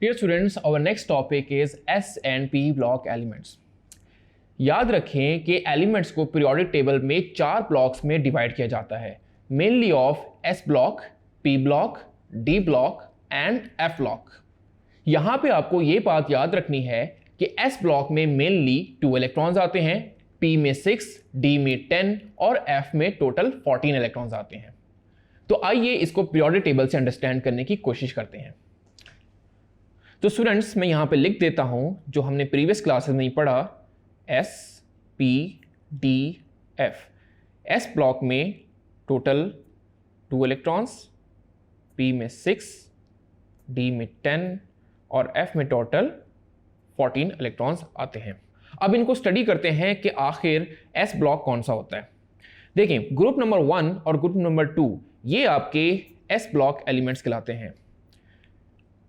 Dear students, our next topic is S and P block elements. याद रखें कि elements को पीरियोडिक टेबल में 4 ब्लॉक्स में डिवाइड किया जाता है, mainly of S block, P block, D block and F block. यहाँ पे आपको ये बात याद रखनी है कि S ब्लॉक में मेनली 2 इलेक्ट्रॉन्स आते हैं, P में 6, D में 10 और F में टोटल 14 इलेक्ट्रॉन्स आते हैं। तो आइए इसको पीरियोडिक टेबल से अंडरस्टैंड करने की कोशिश करते हैं। तो स्टूडेंट्स, मैं यहाँ पे लिख देता हूँ जो हमने प्रीवियस क्लासेस में ही पढ़ा, S, P, D, F। S block में टोटल 2 इलेक्ट्रॉन्स, P में 6, D में 10 और F में टोटल 14 इलेक्ट्रॉन्स आते हैं। अब इनको स्टडी करते हैं कि आखिर S ब्लॉक कौन सा होता है। देखिए, ग्रुप नंबर 1 और ग्रुप नंबर 2 ये आपके S ब्लॉक एलिमेंट्स कहलाते हैं।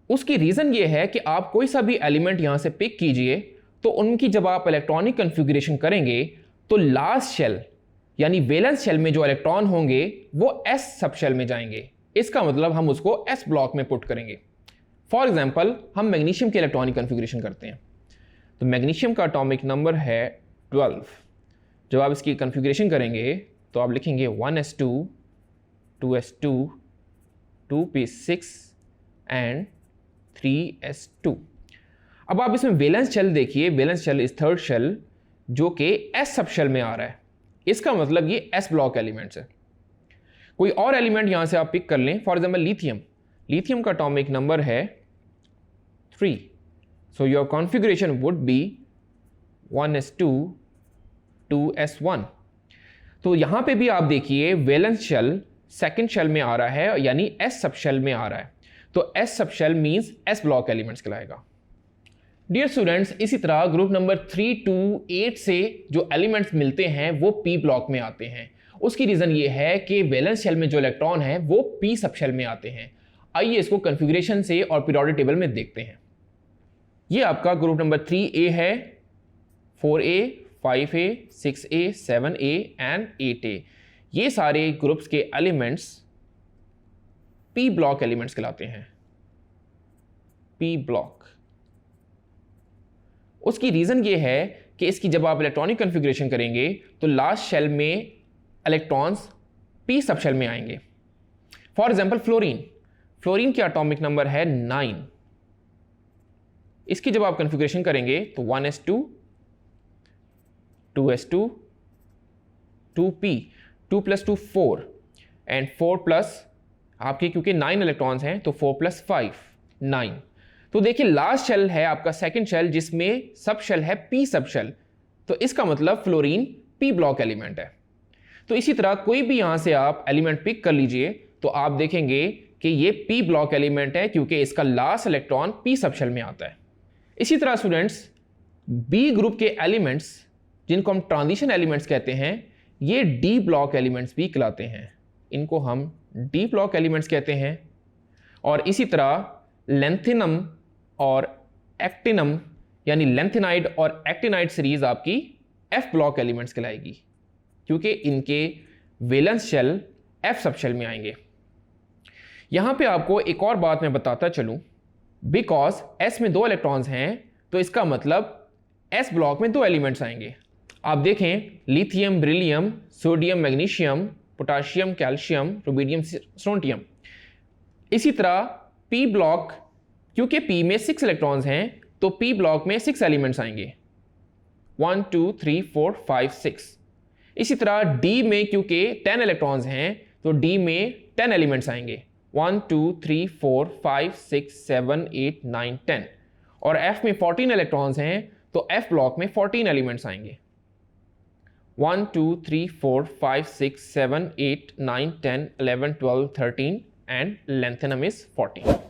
उसकी रीज़न ये है कि आप कोई सा भी एलिमेंट यहाँ से पिक कीजिए तो उनकी जब आप इलेक्ट्रॉनिक कन्फिगरेशन करेंगे तो लास्ट शेल यानी वैलेंस शेल में जो इलेक्ट्रॉन होंगे वो S सब शेल में जाएंगे। इसका मतलब हम उसको S ब्लॉक में पुट करेंगे। फॉर एग्जांपल, हम मैग्नीशियम की इलेक्ट्रॉनिक कन्फिगरेशन करते हैं तो मैग्नीशियम का एटॉमिक नंबर है 12। जब आप इसकी कन्फिगरेशन करेंगे तो आप लिखेंगे 1s2, 2s2, 2p6 and 3s2। अब आप इसमें वैलेंस शेल देखिए, valence shell is third shell जो कि S सब शेल में आ रहा है। इसका मतलब ये S ब्लॉक एलिमेंट्स है। कोई और एलिमेंट यहां से आप पिक कर लें, फॉर एग्जांपल लिथियम। लिथियम का एटॉमिक नंबर है 3, so your configuration would be 1s2, 2s1। तो यहां पे भी आप देखिए वैलेंस शेल सेकेंड शेल में आ रहा है, यानी S सब शेल में आ रहा है, तो S सब shell means S block elements कहलाएगा। डियर स्टूडेंट्स, इसी तरह ग्रुप नंबर 3 to 8 से जो एलिमेंट्स मिलते हैं वो P ब्लॉक में आते हैं। उसकी रीजन ये है कि वैलेंस शेल में जो इलेक्ट्रॉन है वो P सब शेल में आते हैं। आइए इसको कन्फिगरेशन से और पीरियोडिक टेबल में देखते हैं। ये आपका ग्रुप नंबर 3A है, 4A, 5A, 6A, 7A and 8A। ये सारे ग्रुप्स के एलिमेंट्स P ब्लॉक एलिमेंट्स कहलाते हैं। P block. उसकी रीजन ये है कि इसकी जब आप इलेक्ट्रॉनिक कन्फिगरेशन करेंगे तो लास्ट शेल में इलेक्ट्रॉन्स P सब शेल में आएंगे। For example fluorine. फ्लोरीन का एटॉमिक नंबर है 9। इसकी जब आप कन्फिगरेशन करेंगे तो 1s2, 2s2, 2p, 2 + 2 4 and 4 plus आपके क्योंकि 9 इलेक्ट्रॉन्स हैं तो 4 + 5 9। तो देखिए लास्ट शेल है आपका सेकंड शेल जिसमें सब शेल है P सब शेल, तो इसका मतलब फ्लोरीन P ब्लॉक एलिमेंट है। तो इसी तरह कोई भी यहां से आप एलिमेंट पिक कर लीजिए तो आप देखेंगे कि ये P ब्लॉक एलिमेंट है क्योंकि इसका लास्ट इलेक्ट्रॉन P सब शेल में आता है। इसी तरह स्टूडेंट्स, B ग्रुप के एलिमेंट्स जिनको हम ट्रांजिशन एलिमेंट्स कहते हैं ये D ब्लॉक एलिमेंट्स भी कहलाते हैं। इनको हम D ब्लॉक एलिमेंट्स कहते हैं। और इसी तरह लेंथिनम और एक्टिनम यानी लेंथिनाइड और एक्टिनाइड सीरीज आपकी F ब्लॉक एलिमेंट्स कहलाएगी क्योंकि इनके वैलेंस शेल F सब शेल में आएंगे। यहां पे आपको एक और बात मैं बताता चलूं, बिकॉज S में 2 इलेक्ट्रॉन्स हैं तो इसका मतलब S ब्लॉक में 2 एलिमेंट्स आएंगे। आप देखें lithium, beryllium, sodium, magnesium, potassium, calcium, rubidium, strontium. इसी तरह P ब्लॉक, क्योंकि P में 6 इलेक्ट्रॉन्स हैं तो P ब्लॉक में 6 एलिमेंट्स आएंगे, 1 2 3 4 5 6। इसी तरह D में क्योंकि 10 इलेक्ट्रॉन्स हैं तो D में 10 एलिमेंट्स आएंगे, 1 2 3 4 5 6 7 8 9 10। और F में 14 इलेक्ट्रॉन्स हैं तो F ब्लॉक में 14 एलिमेंट्स आएंगे, 1 2 3 4 5 6 7 8 9 10 11 12 13 एंड लेंथिनम इज 14।